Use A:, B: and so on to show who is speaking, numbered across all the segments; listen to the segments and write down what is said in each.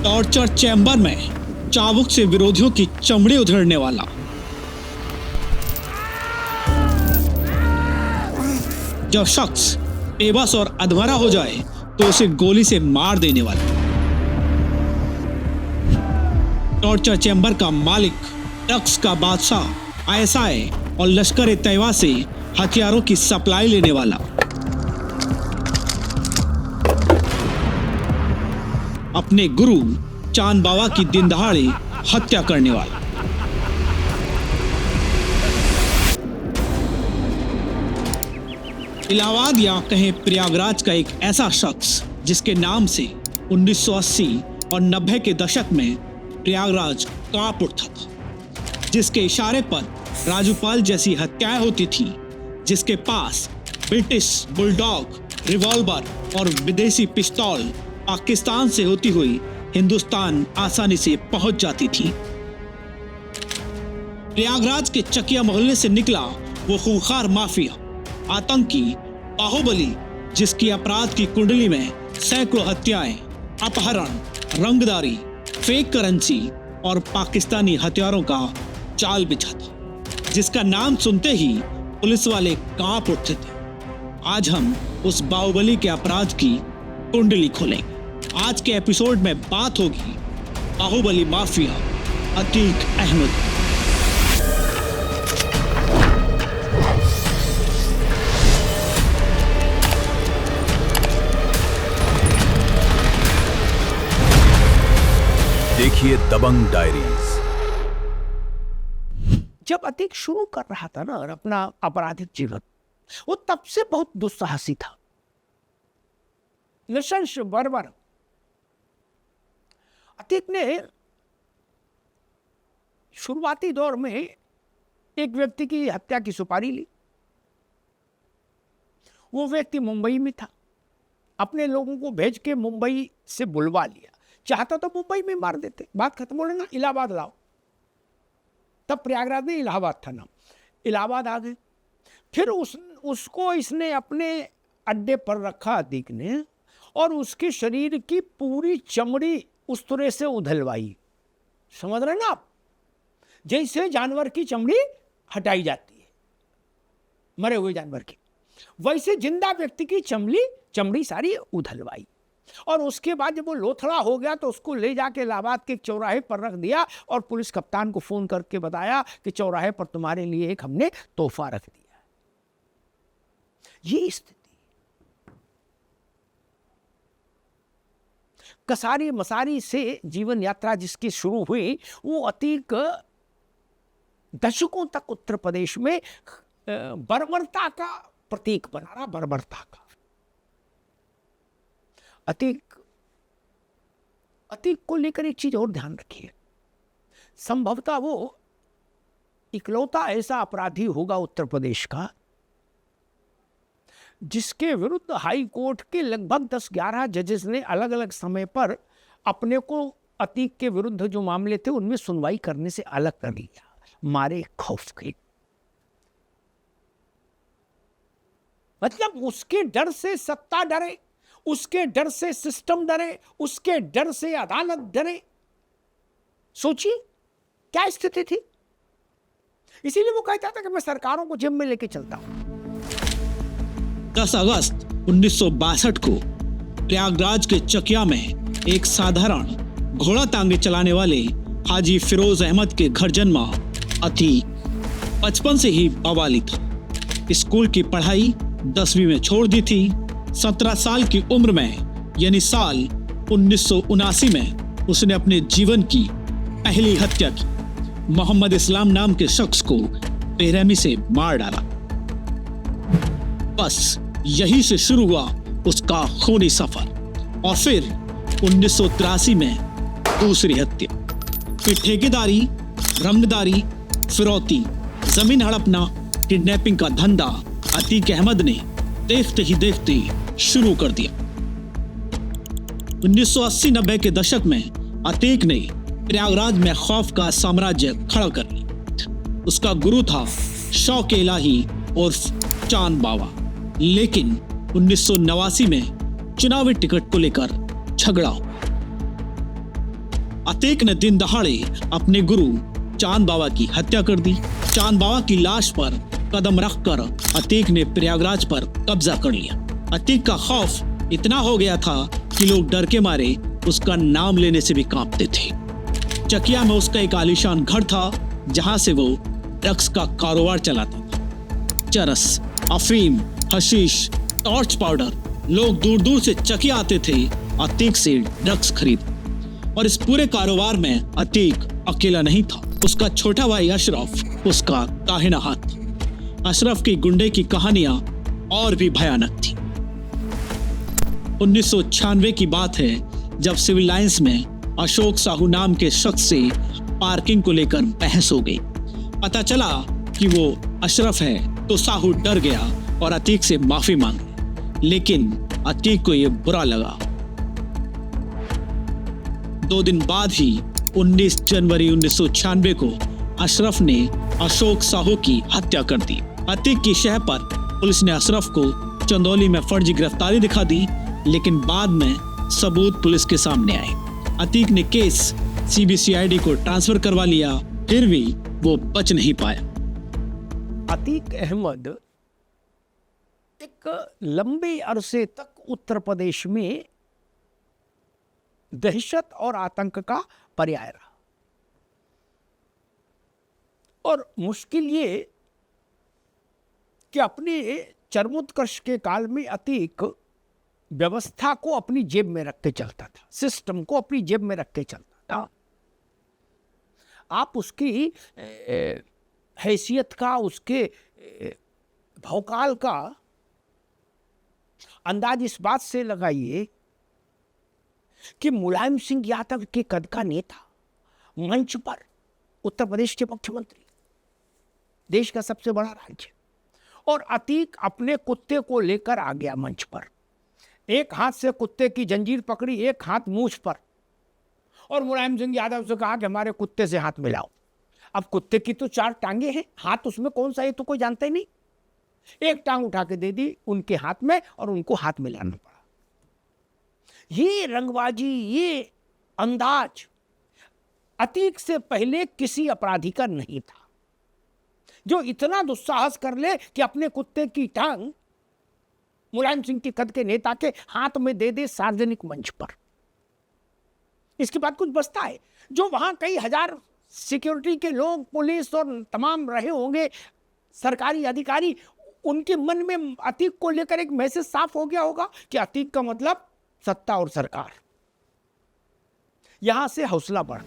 A: Torture chamber में चाबुक से विरोधियों की चमड़ी उधेड़ने वाला, जब शख्स बेबस और अधमरा हो जाए तो उसे गोली से मार देने वाला, टॉर्चर चैम्बर का मालिक, ड्रग्स का बादशाह, आईएसआई और लश्कर-ए-तैयबा से हथियारों की सप्लाई लेने वाला, अपने गुरु चांद बाबा की दिन दहाड़े हत्या करने वाला। इलाहाबाद या कहें प्रयागराज का एक ऐसा शख्स जिसके नाम से 1980 और 90 के दशक में प्रयागराज कांप उठता था, जिसके इशारे पर राजूपाल जैसी हत्याएं होती थी, जिसके पास ब्रिटिश बुलडॉग, रिवॉल्वर और विदेशी पिस्तौल पाकिस्तान से होती हुई हिंदुस्तान आसानी से पहुंच जाती थी। प्रयागराज के चकिया मोहल्ले से निकला वो खूंखार माफिया, आतंकी बाहुबली, जिसकी अपराध की कुंडली में सैकड़ों हत्याएं, अपहरण, रंगदारी, फेक करेंसी और पाकिस्तानी हथियारों का जाल बिछा था, जिसका नाम सुनते ही पुलिस वाले कांप उठते थे। आज हम उस बाहुबली के अपराध की कुंडली खोलेंगे। आज के एपिसोड में बात होगी बाहुबली माफिया अतीक अहमद।
B: देखिए दबंग डायरीज।
C: जब अतीक शुरू कर रहा था ना अपना आपराधिक जीवन, वो तब से बहुत दुस्साहसी था, नृशंस, बर्बर। अतीक ने शुरुआती दौर में एक व्यक्ति की हत्या की सुपारी ली। वो व्यक्ति मुंबई में था, अपने लोगों को भेज के मुंबई से बुलवा लिया। चाहता तो मुंबई में मार देते, बात खत्म, बोले ना इलाहाबाद लाओ। तब प्रयागराज में इलाहाबाद था नाम, इलाहाबाद आ गए। फिर उसको इसने अपने अड्डे पर रखा अतीक ने, और उसके शरीर की पूरी चमड़ी उस तरह से उधलवाई, समझ रहे ना आप, जैसे जानवर की चमड़ी हटाई जाती है मरे हुए जानवर की, वैसे जिंदा व्यक्ति की चमड़ी सारी उधलवाई। और उसके बाद जब वो लोथड़ा हो गया तो उसको ले जाके इलाहाबाद के एक चौराहे पर रख दिया, और पुलिस कप्तान को फोन करके बताया कि चौराहे पर तुम्हारे लिए एक हमने तोहफा रख दिया। ये स्थिति कसारी मसारी से जीवन यात्रा जिसकी शुरू हुई, वो अतीक दशकों तक उत्तर प्रदेश में बर्बरता का प्रतीक बना रहा, बर्बरता का। अतीक को लेकर एक चीज और ध्यान रखिए, संभवतः वो इकलौता ऐसा अपराधी होगा उत्तर प्रदेश का जिसके विरुद्ध हाई कोर्ट के लगभग 10-11 जजेस ने अलग अलग समय पर अपने को अतीक के विरुद्ध जो मामले थे उनमें सुनवाई करने से अलग कर लिया, मारे खौफ के। मतलब उसके डर से सत्ता डरे, उसके डर से सिस्टम डरे, उसके डर से अदालत डरे। सोचिए क्या स्थिति थी। इसीलिए वो कहता था कि मैं सरकारों को जेब में लेके चलता हूं।
A: 10 अगस्त 1962 को प्रयागराज के चकिया में एक साधारण घोड़ा टांगे चलाने वाले हाजी फिरोज अहमद के घर जन्मा अतीक 55 से ही बवाली था। स्कूल की पढ़ाई 10वीं में छोड़ दी थी। 17 साल की उम्र में यानी साल 1979 में उसने अपने जीवन की पहली हत्या की। मोहम्मद इस्लाम नाम के शख्स को बेरहमी से मार डाला। बस यही से शुरू हुआ उसका खूनी सफर। और फिर 1983 में दूसरी हत्या। फिर ठेकेदारी, रंगदारी, फिरौती, जमीन हड़पना, किडनैपिंग का धंधा अतीक अहमद ने देखते ही देखते शुरू कर दिया। 1980-90 के दशक में अतीक ने प्रयागराज में खौफ का साम्राज्य खड़ा कर लिया। उसका गुरु था शौक इलाही उर्फ चांद बाबा। लेकिन 1989 में चुनावी टिकट को लेकर झगड़ा हुआ। अतीक ने दिन दहाड़े अपने गुरु चांद बाबा की हत्या कर दी। चांद बाबा की लाश पर कदम रखकर अतीक ने प्रयागराज पर कब्जा कर लिया। अतीक का खौफ इतना हो गया था कि लोग डर के मारे उसका नाम लेने से भी कांपते थे। चकिया में उसका एक आलीशान घर था जहां से वो ड्रग्स का कारोबार चलाता था। चरस, अफीम, हशीश, टॉर्च पाउडर, लोग दूर दूर से चकिया आते थे अतीक से ड्रग्स खरीद। और इस पूरे कारोबार में अतीक अकेला नहीं था, उसका छोटा भाई अशरफ उसका दाहिना हाथ था। अशरफ की गुंडे की कहानियां और भी भयानक थी। 1996 की बात है जब सिविल लाइंस में अशोक साहू नाम के शख्स से पार्किंग को लेकर बहस हो गई। पता चला कि वो अशरफ है तो साहू डर गया और अतीक से माफी मांगी, लेकिन अतीक को यह बुरा लगा। 2 दिन बाद ही 19 जनवरी 1996 को अशरफ ने अशोक साहू की हत्या कर दी। अतीक की शह पर पुलिस ने अशरफ को चंदौली में फर्जी गिरफ्तारी दिखा दी, लेकिन बाद में सबूत पुलिस के सामने आए। अतीक ने केस CBCID को ट्रांसफर करवा लिया, फिर भी वो बच नहीं पाया।
C: अतीक अहमद एक लंबे अरसे तक उत्तर प्रदेश में दहशत और आतंक का पर्याय रहा। और मुश्किल ये कि अपने चरमोत्कर्ष के काल में अतीक व्यवस्था को अपनी जेब में रख के चलता था, सिस्टम को अपनी जेब में रख के चलता था। आप उसकी हैसियत का, उसके भौकाल का अंदाज इस बात से लगाइए कि मुलायम सिंह यादव के कद का नेता, मंच पर उत्तर प्रदेश के मुख्यमंत्री, देश का सबसे बड़ा राज्य, और अतीक अपने कुत्ते को लेकर आ गया मंच पर। एक हाथ से कुत्ते की जंजीर पकड़ी, एक हाथ मूंछ पर, और मुलायम सिंह यादव से कहा कि हमारे कुत्ते से हाथ मिलाओ। अब कुत्ते की तो 4 टांगे हैं, हाथ उसमें कौन सा है तो कोई जानता ही नहीं। एक टांग उठा के दे दी उनके हाथ में और उनको हाथ मिलाना पड़ा। ये रंगबाजी, ये अंदाज अतीक से पहले किसी अपराधी का नहीं था, जो इतना दुस्साहस कर ले कि अपने कुत्ते की टांग मुलायम सिंह के कद के नेता के हाथ में दे दे सार्वजनिक मंच पर। इसके बाद कुछ बचता है? जो वहां कई हजार सिक्योरिटी के लोग, पुलिस और तमाम रहे होंगे सरकारी अधिकारी, उनके मन में अतीक को लेकर एक मैसेज साफ हो गया होगा कि अतीक का मतलब सत्ता और सरकार। यहां से हौसला बढ़ा।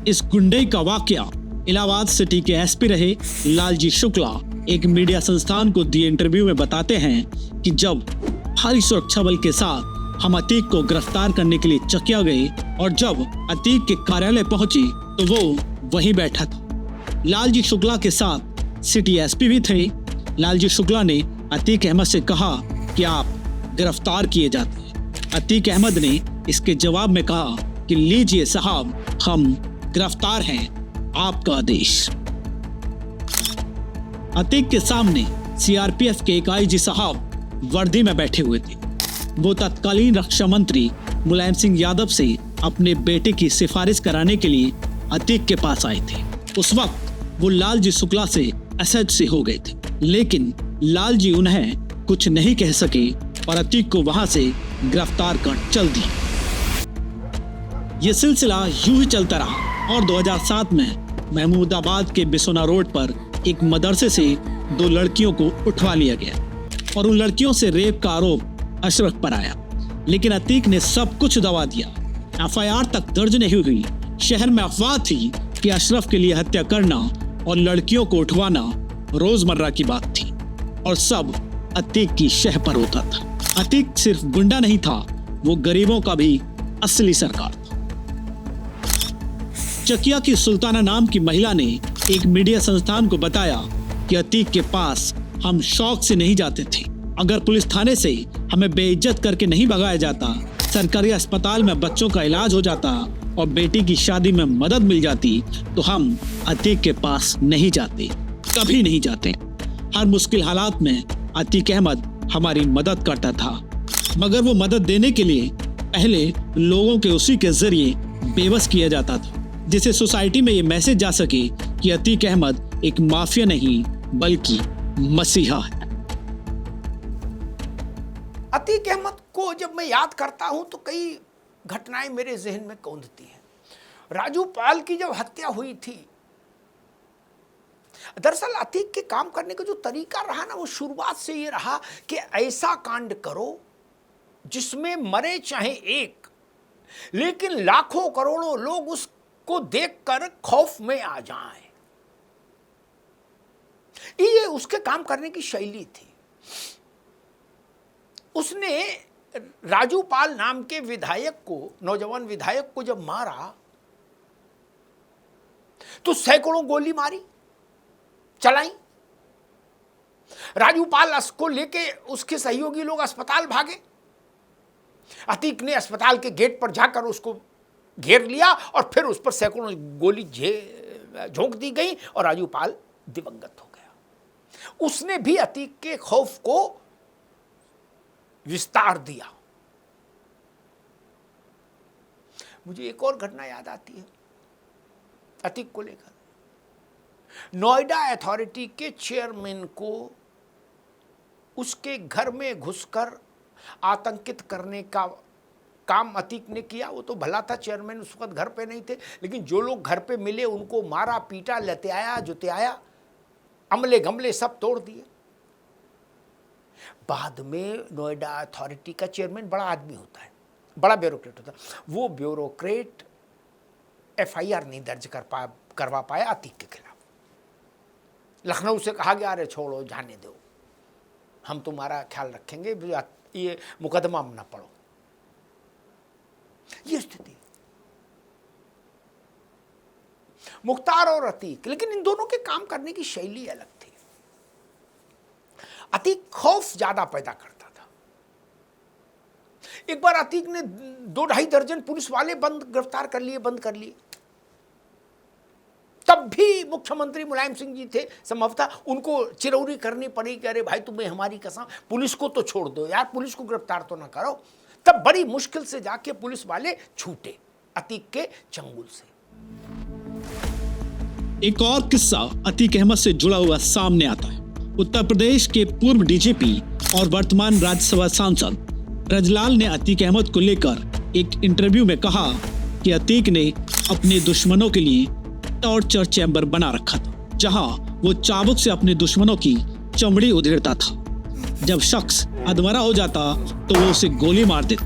A: इस गुंडे का वाकया इलाहाबाद सिटी के एसपी रहे लालजी शुक्ला एक मीडिया संस्थान को दिए इंटरव्यू में बताते हैं कि जब भारी सुरक्षा बल के साथ हम अतीक को गिरफ्तार करने के लिए चकिया गए और जब अतीक के कार्यालय पहुंचे तो वो वहीं बैठा था। लालजी शुक्ला के साथ सिटी एसपी भी थे। लालजी शुक्ला ने अतीक अहमद से कहा कि आप गिरफ्तार किए जाते हैं। अतीक अहमद ने इसके जवाब में कहा कि लीजिए साहब, हम गिरफ्तार हैं, आपका आदेश। अतीक के सामने CRPF के एक IG साहब वर्दी में बैठे हुए थे। वो तत्कालीन रक्षा मंत्री मुलायम सिंह यादव से अपने बेटे की सिफारिश कराने के लिए अतीक के पास आए थे। उस वक्त वो लालजी शुक्ला से असहज से हो गए थे, लेकिन लालजी उन्हें कुछ नहीं कह सके और अतीक को वहां से गिरफ्तार कर चल दिया। ये सिलसिला यूं ही चलता रहा और 2007 में महमूदाबाद के बिसोना रोड पर एक मदरसे से 2 लड़कियों को उठवा लिया गया और उन लड़कियों से रेप का आरोप अशरफ पर आया, लेकिन अतीक ने सब कुछ दबा दिया। FIR तक दर्ज नहीं हुई। शहर में अफवाह थी कि अशरफ के लिए हत्या करना और लड़कियों को उठवाना रोजमर्रा की बात थी और सब अतीक की शह पर होता था। अतीक सिर्फ गुंडा नहीं था, वो गरीबों का भी असली सरकार था। चकिया की सुल्ताना नाम की महिला ने एक मीडिया संस्थान को बताया कि अतीक के पास हम शौक से नहीं जाते थे। अगर पुलिस थाने से हमें बेइज्जत करके नहीं भगाया जाता, सरकारी अस्पताल में बच्चों का इलाज हो जाता और बेटी की शादी में मदद मिल जाती तो हम अतीक के पास नहीं जाते, कभी नहीं जाते। हर मुश्किल हालात में अतीक अहमद हमारी मदद करता था, मगर वो मदद देने के लिए पहले लोगों के उसी के जरिए बेबस किया जाता था, जिससे सोसाइटी में ये मैसेज जा सके कि अतीक अहमद एक माफिया नहीं बल्कि मसीहा है।
C: अतीक अहमद को जब मैं याद करता हूं तो कई घटनाएं मेरे जहन में कौंधती हैं। राजू पाल की जब हत्या हुई थी, दरअसल अतीक के काम करने का जो तरीका रहा ना, वो शुरुआत से ये रहा कि ऐसा कांड करो जिसमें मरे चाहे एक, लेकिन लाखों करोड़ों लोग उसको देखकर खौफ में आ जाएं। ये उसके काम करने की शैली थी। उसने राजू पाल नाम के विधायक को, नौजवान विधायक को जब मारा तो सैकड़ों गोली मारी, चलाई। राजू पाल को लेके उसके सहयोगी लोग अस्पताल भागे। अतीक ने अस्पताल के गेट पर जाकर उसको घेर लिया और फिर उस पर सैकड़ों गोली झोंक दी गई और राजू पाल दिवंगत हो गया। उसने भी अतीक के खौफ को विस्तार दिया। मुझे एक और घटना याद आती है अतीक को लेकर। नोएडा अथॉरिटी के चेयरमैन को उसके घर में घुसकर आतंकित करने का काम अतीक ने किया। वो तो भला था, चेयरमैन उस वक्त घर पे नहीं थे, लेकिन जो लोग घर पे मिले उनको मारा, पीटा, लतेआया, जुतियाया, अमले गमले सब तोड़ दिए। बाद में नोएडा अथॉरिटी का चेयरमैन बड़ा आदमी होता है, बड़ा ब्यूरोक्रेट होता है। वो ब्यूरोक्रेट एफआईआर नहीं दर्ज करवा पाया अतीक के खिलाफ। लखनऊ से कहा गया, अरे छोड़ो, जाने दो, हम तुम्हारा ख्याल रखेंगे, ये मुकदमा में ना पड़ो। ये स्थिति मुख्तार और अतीक, लेकिन इन दोनों के काम करने की शैली अलग थी। अतीक खौफ ज्यादा पैदा करता था। एक बार अतीक ने 2-2.5 दर्जन पुलिस वाले गिरफ्तार कर लिए, बंद कर लिए। तब भी मुख्यमंत्री मुलायम सिंह जी थे, संभवतः उनको चिरौरी करनी पड़ी कि अरे भाई तुम्हें हमारी कसम, पुलिस को तो छोड़ दो यार, पुलिस को गिरफ्तार तो ना करो। तब बड़ी मुश्किल से जाके पुलिस वाले छूटे अतीक के चंगुल से।
A: एक और किस्सा अतीक अहमद से जुड़ा हुआ सामने आता है। उत्तर प्रदेश के पूर्व डीजीपी और वर्तमान राज्यसभा सांसद रजलाल ने अतीक अहमद को लेकर एक इंटरव्यू में कहा कि अतीक ने अपने दुश्मनों के लिए टॉर्चर चैम्बर बना रखा था, जहां वो चाबुक से अपने दुश्मनों की चमड़ी उधेड़ता था। जब शख्स अधमरा हो जाता तो वो उसे गोली मार देता।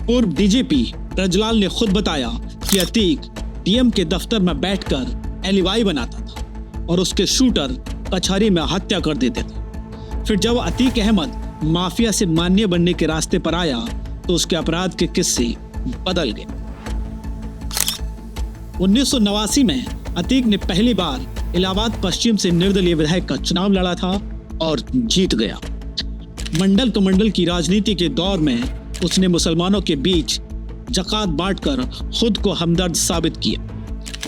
A: पूर्व डीजीपी रजलाल ने खुद बताया कि अतीक डीएम के दफ्तर में बैठकर एलिवाई बनाता था और उसके शूटर कचहरी में हत्या कर देते थे। फिर जब अतीक अहमद माफिया से मान्य बनने के रास्ते पर आया तो उसके अपराध के किस्से बदल गए। 1989 में अतीक ने पहली बार इलाहाबाद पश्चिम से निर्दलीय विधायक का चुनाव लड़ा था और जीत गया। मंडल कमंडल की राजनीति के दौर में उसने मुसलमानों के बीच जकात बांटकर खुद को हमदर्द साबित किया।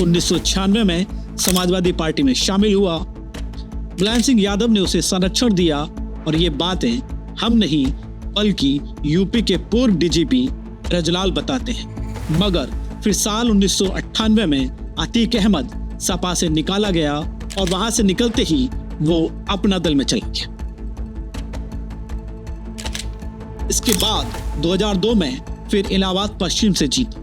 A: 1996 में समाजवादी पार्टी में शामिल हुआ। मुलायम सिंह यादव ने उसे संरक्षण दिया और ये बातें हम नहीं बल्कि यूपी के पूर्व डीजीपी रजलाल बताते हैं। मगर फिर साल 1998 में अतीक अहमद सपा से निकाला गया और वहां से निकलते ही वो अपना दल में चला गया। इसके बाद 2002 में फिर इलाहाबाद पश्चिम से जीता,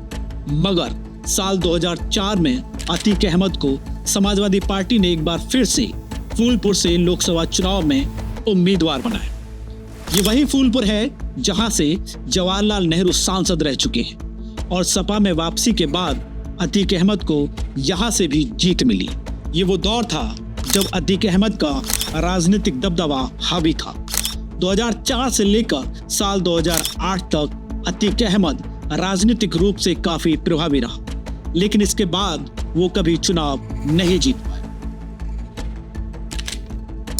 A: मगर साल 2004 में अतीक अहमद को समाजवादी पार्टी ने एक बार फिर से फूलपुर से लोकसभा चुनाव में उम्मीदवार बनाया। ये वही फूलपुर है जहां से जवाहरलाल नेहरू सांसद रह चुके हैं और सपा में वापसी के बाद अतीक अहमद को यहां से भी जीत मिली। ये वो दौर था जब अतीक अहमद का राजनीतिक दबदबा हावी था। 2004 से लेकर साल 2008 तक अतीक अहमद राजनीतिक रूप से काफी प्रभावी रहा, लेकिन इसके बाद वो कभी चुनाव नहीं जीत पाए।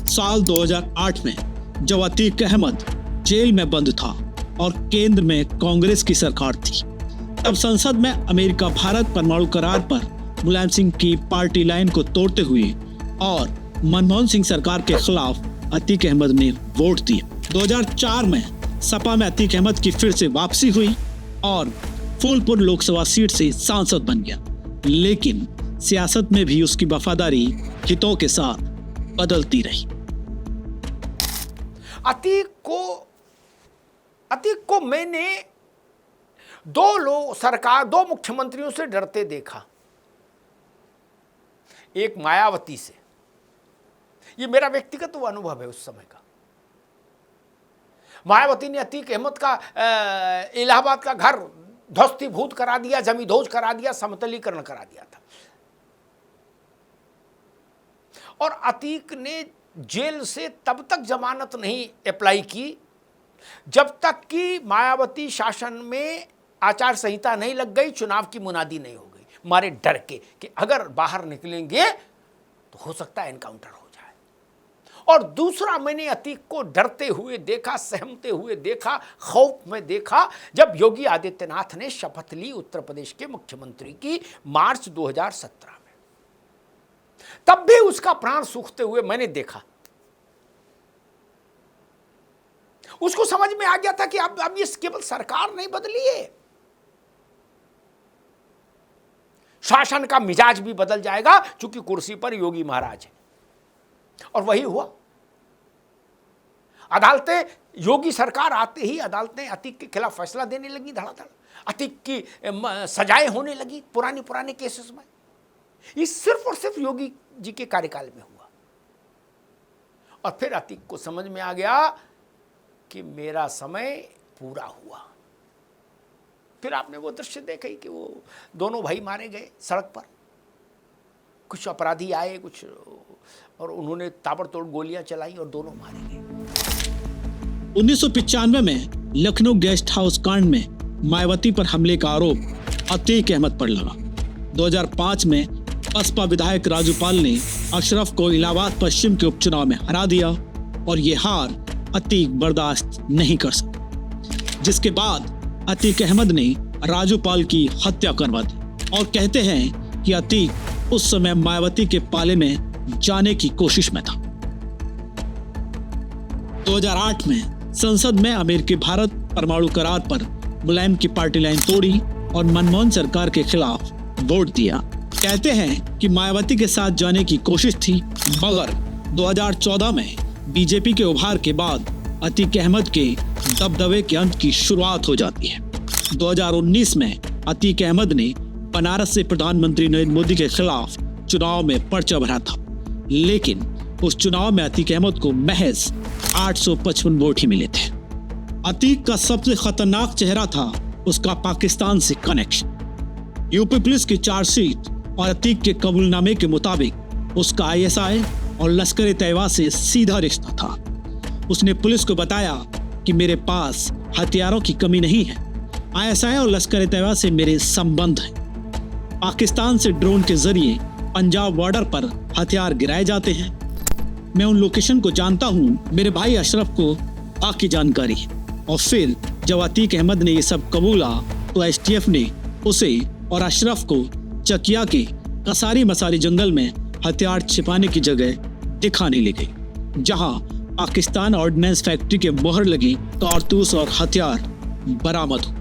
A: साल 2008 में जब अतीक अहमद जेल में बंद था और केंद्र में कांग्रेस की सरकार थी, तब संसद में अमेरिका भारत परमाणु करार पर मुलायम सिंह की पार्टी लाइन को तोड़ते हुए और मनमोहन सिंह सरकार के खिलाफ अतीक अहमद ने वोट दिया। 2004 में सपा में अतीक अहमद की फिर से वापसी हुई और फूलपुर लोकसभा सीट से सांसद बन गया। लेकिन सियासत में भी उसकी वफादारी हितों के साथ बदलती रही।
C: अतीक को मैंने दो मुख्यमंत्रियों से डरते देखा। एक मायावती से, ये मेरा व्यक्तिगत अनुभव है उस समय का। मायावती ने अतीक अहमद का इलाहाबाद का घर ध्वस्तीभूत करा दिया, जमींदोज करा दिया, समतलीकरण करा दिया था। और अतीक ने जेल से तब तक जमानत नहीं अप्लाई की जब तक कि मायावती शासन में आचार संहिता नहीं लग गई, चुनाव की मुनादी नहीं हो गई, मारे डर के कि अगर बाहर निकलेंगे तो हो सकता है एनकाउंटर हो जाए। और दूसरा, मैंने अतीक को डरते हुए देखा, सहमते हुए देखा, खौफ में देखा जब योगी आदित्यनाथ ने शपथ ली उत्तर प्रदेश के मुख्यमंत्री की मार्च 2017 में। तब भी उसका प्राण सूखते हुए मैंने देखा। उसको समझ में आ गया था कि अब ये केवल सरकार नहीं बदली है, शासन का मिजाज भी बदल जाएगा, क्योंकि कुर्सी पर योगी महाराज है। और वही हुआ। अदालतें, योगी सरकार आते ही अदालतें अतीक के खिलाफ फैसला देने लगी धड़ाधड़। अतीक की सजाएं होने लगी पुराने केसेस में। ये सिर्फ और सिर्फ योगी जी के कार्यकाल में हुआ। और फिर अतीक को समझ में आ गया कि मेरा समय पूरा हुआ। फिर आपने वो दृश्य देखा ही कि वो दोनों भाई मारे गए सड़क पर। कुछ अपराधी आए, कुछ, और उन्होंने ताबड़तोड़ गोलियां चलाई और दोनों मारे गए।
A: 1995 में लखनऊ गेस्ट हाउस कांड में मायावती पर हमले का आरोप अतीक अहमद पर लगा। 2005 में बसपा विधायक राजू पाल ने अशरफ को इलाहाबाद पश्चिम के उपचुनाव में हरा दिया और ये हार अतीक बर्दाश्त नहीं कर सका, जिसके बाद अतीक अहमद ने राजू पाल की हत्या करवा दी। और कहते हैं कि अतीक उस समय मायावती के पाले में जाने की कोशिश में था। 2008 में संसद में अमेरिकी भारत परमाणु करार पर मुलायम की पार्टी लाइन तोड़ी और मनमोहन सरकार के खिलाफ वोट दिया। कहते हैं कि मायावती के साथ जाने की कोशिश थी, मगर 2014 में बीजेपी के उभार के बाद अतीक अहमद के दबदबे के अंत की शुरुआत हो जाती है। 2019 में अतीक अहमद ने बनारस से प्रधानमंत्री नरेंद्र मोदी के खिलाफ चुनाव में पर्चा भरा था, लेकिन उस चुनाव में अतीक अहमद को महज 855 वोट ही मिले थे। अतीक का सबसे खतरनाक चेहरा था उसका पाकिस्तान से कनेक्शन। यूपी पुलिस की चार्जशीट और अतीक के कबूलनामे के मुताबिक उसका आईएसआई और लश्कर तैयबा से सीधा रिश्ता था। उसने पुलिस को बताया कि मेरे पास हथियारों की कमी नहीं है, आईएसआई और लश्कर तैयबा से मेरे संबंध हैं। पाकिस्तान से ड्रोन के जरिए पंजाब बॉर्डर पर हथियार गिराए जाते हैं। मैं उन लोकेशन को जानता हूँ, मेरे भाई अशरफ को बाकी जानकारी है। और फिर जब अतीक अहमद ने ये सब कबूला तो एसटीएफ ने उसे और अशरफ को चकिया के कसारी मसारी जंगल में हथियार छिपाने की जगह दिखाने ले गई, जहां पाकिस्तान ऑर्डिनेंस फैक्ट्री के मोहर लगी कारतूस और हथियार बरामद हुए।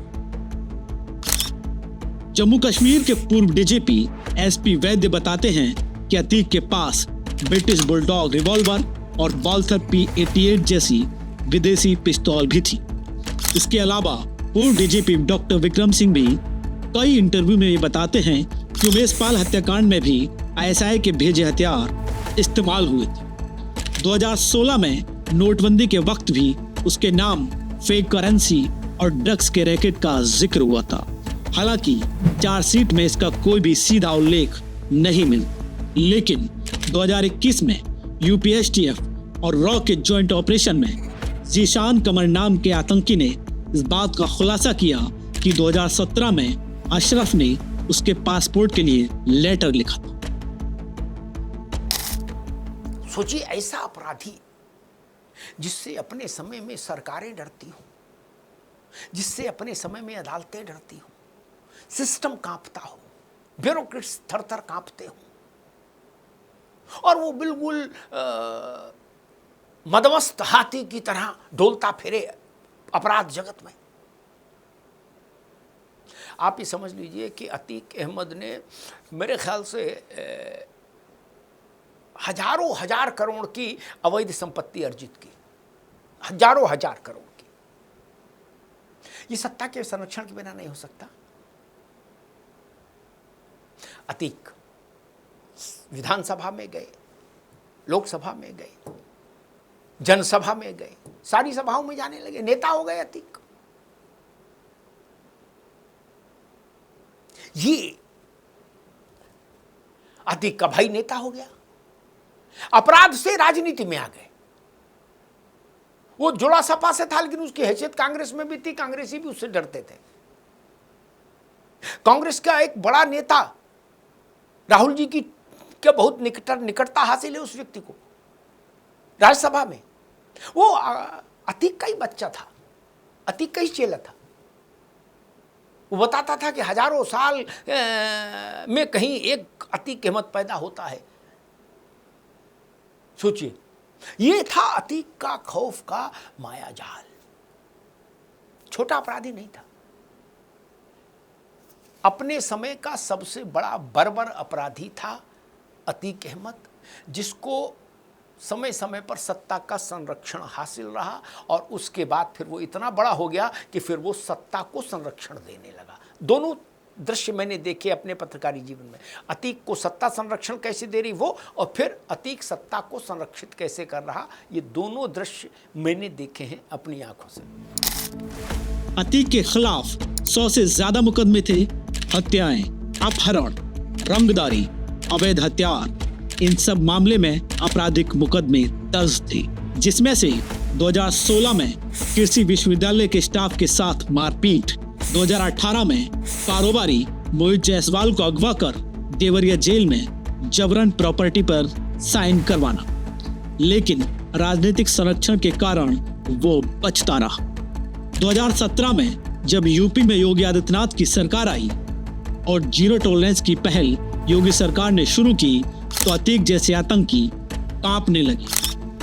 A: जम्मू कश्मीर के पूर्व डीजीपी एसपी वैद्य बताते हैं कि अतीक के पास ब्रिटिश बुलडॉग रिवॉल्वर और वॉल्थर P88 जैसी विदेशी पिस्तौल भी थी। इसके अलावा पूर्व डीजीपी डॉक्टर विक्रम सिंह भी कई इंटरव्यू में ये बताते हैं कि उमेश पाल हत्याकांड में भी आईएसआई के भेजे हथियार इस्तेमाल हुए थे। 2016 में नोटबंदी के वक्त भी उसके नाम फेक करेंसी और ड्रग्स के रैकेट का जिक्र हुआ था। हालांकि चार्जशीट में इसका कोई भी सीधा उल्लेख नहीं मिला, लेकिन 2021 में यूपीएसटीएफ और रॉ के ज्वाइंट ऑपरेशन में जीशान कमर नाम के आतंकी ने इस बात का खुलासा किया कि 2017 में अशरफ ने उसके पासपोर्ट के लिए लेटर लिखा था।
C: सोचिए, ऐसा अपराधी जिससे अपने समय में सरकारें डरती हों, जिससे अपने समय में अदालतें डरती हों, सिस्टम कांपता हो, ब्यूरोक्रेट्स थर-थर कांपते हो, और वो बिल्कुल मदमस्त हाथी की तरह डोलता फिरे अपराध जगत में। आप ये समझ लीजिए कि अतीक अहमद ने मेरे ख्याल से हजारों हजार करोड़ की अवैध संपत्ति अर्जित की, हजारों हजार करोड़ की। ये सत्ता के संरक्षण के बिना नहीं हो सकता। अतीक विधानसभा में गए, लोकसभा में गए, जनसभा में गए, सारी सभाओं में जाने लगे, नेता हो गए अतीक। ये अतीक का भाई नेता हो गया, अपराध से राजनीति में आ गए। वो जुड़ा सपा से था, लेकिन उसकी हैसियत कांग्रेस में भी थी, कांग्रेसी भी उससे डरते थे। कांग्रेस का एक बड़ा नेता, राहुल जी की क्या बहुत निकटता हासिल है उस व्यक्ति को राज्यसभा में। वो अतीक का ही बच्चा था, अतीक का ही चेला था। वो बताता था कि हजारों साल में कहीं एक अतीक अहमद पैदा होता है। सोचिए, ये था अतीक का खौफ का माया जाल। छोटा अपराधी नहीं था, अपने समय का सबसे बड़ा बर्बर अपराधी था अतीक अहमद, जिसको समय समय पर सत्ता का संरक्षण हासिल रहा और उसके बाद फिर वो इतना बड़ा हो गया कि फिर वो सत्ता को संरक्षण देने लगा। दोनों दृश्य मैंने देखे अपने पत्रकारी जीवन में। अतीक को सत्ता संरक्षण कैसे दे रही वो, और फिर अतीक सत्ता को संरक्षित कैसे कर रहा, ये दोनों दृश्य मैंने देखे हैं अपनी आंखों से।
A: अतीक के खिलाफ 100 से ज्यादा मुकदमे थे। हत्याएं, अपहरण, रंगदारी, अवैध हथियार, इन सब मामले में आपराधिक मुकदमे दर्ज थे, जिसमें से 2016 में कृषि विश्वविद्यालय के स्टाफ के साथ मारपीट, 2018 में कारोबारी मोहित जायसवाल को अगवा कर देवरिया जेल में जबरन प्रॉपर्टी पर साइन करवाना, लेकिन राजनीतिक संरक्षण के कारण वो बचता रहा। 2017 में जब यूपी में योगी आदित्यनाथ की सरकार आई और जीरो टॉलरेंस की पहल योगी सरकार ने शुरू की, तो अतीक जैसे आतंकी कांपने लगे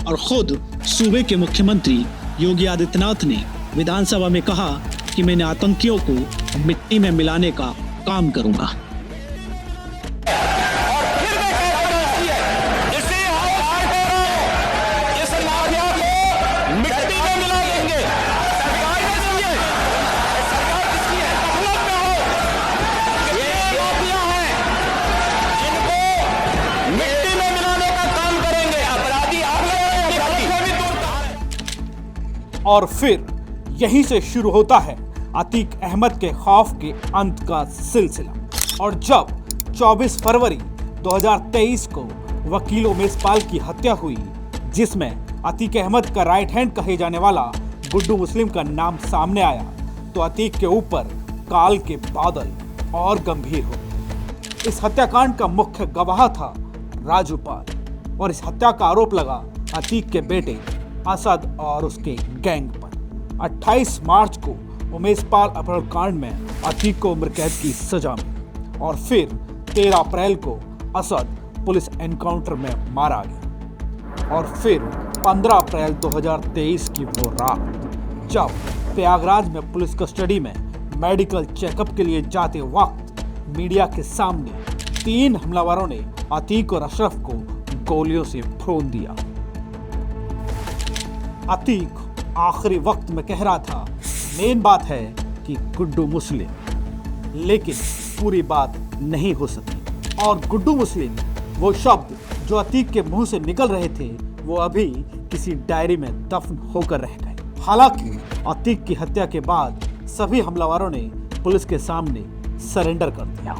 A: और खुद सूबे के मुख्यमंत्री योगी आदित्यनाथ ने विधानसभा में कहा कि मैंने आतंकियों को मिट्टी में मिलाने का काम करूंगा।
D: और फिर यहीं से शुरू होता है अतीक अहमद के खौफ के अंत का सिलसिला। और जब 24 फरवरी 2023 को वकील उमेश पाल की हत्या हुई, जिसमें अतीक अहमद का राइट हैंड कहे जाने वाला गुड्डू मुस्लिम का नाम सामने आया, तो अतीक के ऊपर काल के बादल और गंभीर हो गए। इस हत्याकांड का मुख्य गवाह था राजू पाल, और इस हत्या का आरोप लगा अतीक के बेटे असद और उसके गैंग पर। 28 मार्च को उमेश पाल अपहरण कांड में अतीक को उम्र कैद की सजा मिली और फिर 13 अप्रैल को असद पुलिस एनकाउंटर में मारा गया। और फिर 15 अप्रैल 2023 की वो रात, जब प्रयागराज में पुलिस कस्टडी में मेडिकल चेकअप के लिए जाते वक्त मीडिया के सामने 3 हमलावरों ने अतीक और अशरफ को गोलियों से भून दिया। अतीक आखिरी वक्त में कह रहा था, मेन बात है कि गुड्डू मुस्लिम, लेकिन पूरी बात नहीं हो सकी। और गुड्डू मुस्लिम, वो शब्द जो अतीक के मुंह से निकल रहे थे, वो अभी किसी डायरी में दफन होकर रह गए। हालांकि अतीक की हत्या के बाद सभी हमलावरों ने पुलिस के सामने सरेंडर कर दिया।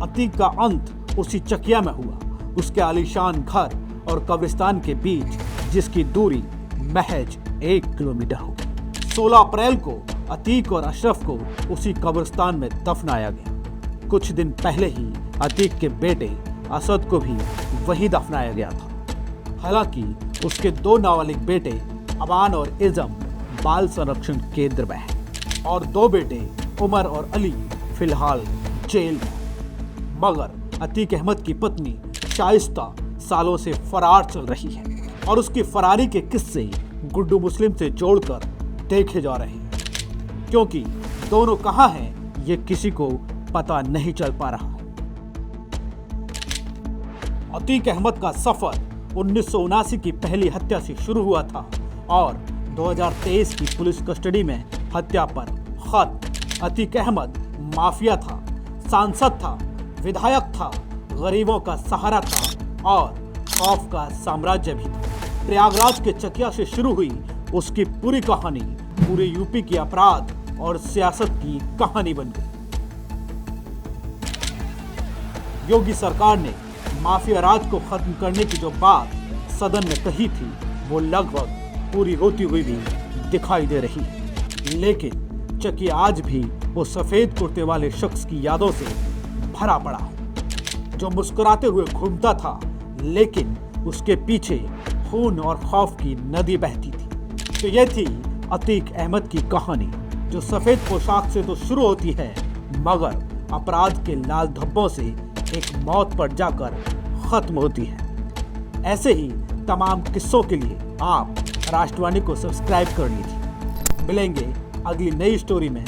D: अतीक का अंत उसी चकिया में हुआ, उसके आलीशान घर और कब्रिस्तान के बीच, जिसकी दूरी महज 1 किलोमीटर हो। 16 अप्रैल को अतीक और अशरफ को उसी कब्रिस्तान में दफनाया गया। कुछ दिन पहले ही अतीक के बेटे असद को भी वही दफनाया गया था। हालांकि उसके 2 नाबालिग बेटे अमान और इज़म बाल संरक्षण केंद्र में हैं और 2 बेटे उमर और अली फिलहाल जेल में। मगर अतीक अहमद की पत्नी शाइस्ता सालों से फरार चल रही है और उसकी फरारी के किस्से गुड्डू मुस्लिम से जोड़कर देखे जा रहे हैं, क्योंकि दोनों कहां हैं ये किसी को पता नहीं चल पा रहा। अतीक अहमद का सफर 1979 की पहली हत्या से शुरू हुआ था और 2023 की पुलिस कस्टडी में हत्या पर खत्म। अतीक अहमद माफिया था, सांसद था, विधायक था, गरीबों का सहारा था और खौफ का साम्राज्य भी था। प्रयागराज के चकिया से शुरू हुई उसकी पूरी कहानी पूरे यूपी की अपराध और सियासत की कहानी बन गई। योगी सरकार ने माफिया राज को खत्म करने की जो बात सदन में कही थी वो लगभग पूरी होती हुई भी दिखाई दे रही है, लेकिन चकिया आज भी वो सफेद कुर्ते वाले शख्स की यादों से भरा पड़ा है जो मुस्कुराते हुए घूमता था, लेकिन उसके पीछे खून और खौफ की नदी बहती थी। तो ये थी अतीक अहमद की कहानी, जो सफेद पोशाक से तो शुरू होती है मगर अपराध के लाल धब्बों से एक मौत पर जाकर खत्म होती है। ऐसे ही तमाम किस्सों के लिए आप राष्ट्रवाणी को सब्सक्राइब कर लीजिए। मिलेंगे अगली नई स्टोरी में।